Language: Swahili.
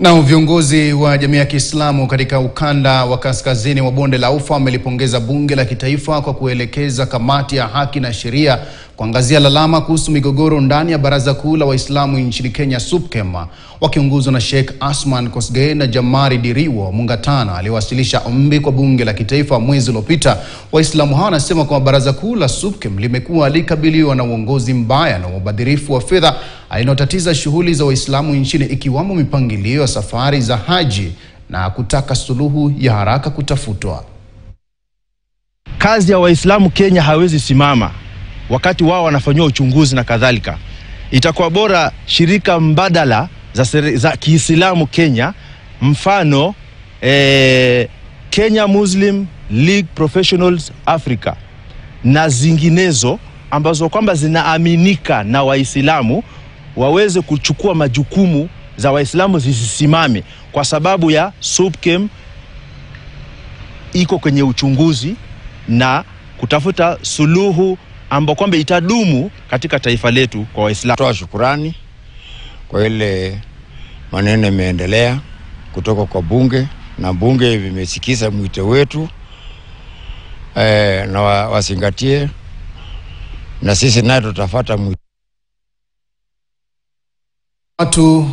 Na viongozi wa jamii ya Kiislamu katika ukanda wa kaskazini wa bonde la Ufa wamelipongeza bunge la kitaifa kwa kuelekeza kamati ya haki na sheria kuangazia lalama kuhusu migogoro ndani ya baraza kuu la Waislamu nchini Kenya SUPKEM. Wakiongozwa na Sheikh Asman Kosgei na Jamari Diriwo Mungatana aliwasilisha ombi kwa bunge la kitaifa mwezi uliopita. Waislamu hao wanasema kwamba baraza kuu la SUPKEM limekuwa likabiliwa na uongozi mbaya na ubadhirifu wa fedha unaotatiza shughuli za Waislamu nchini, ikiwamo mipangilio ya safari za haji, na kutaka suluhu ya haraka kutafutwa. Kazi ya Waislamu Kenya hawezi simama wakati wao wanafanywa uchunguzi na kadhalika. Itakuwa bora shirika mbadala za Kiislamu Kenya, mfano Kenya Muslim League Professionals Africa na zinginezo ambazo kwamba zinaaminika na Waislamu, waweze kuchukua majukumu za Waislamu zisisimame, kwa sababu ya SUPKEM iko kwenye uchunguzi na kutafuta suluhu ambapo kwamba itadumu katika taifa letu kwa Waislamu. Toa shukrani kwa ile maneno yameendelea kutoka kwa bunge, na bunge vimesikiza mwito wetu na wasingatie, na sisi naye tutafuata mwito. Watu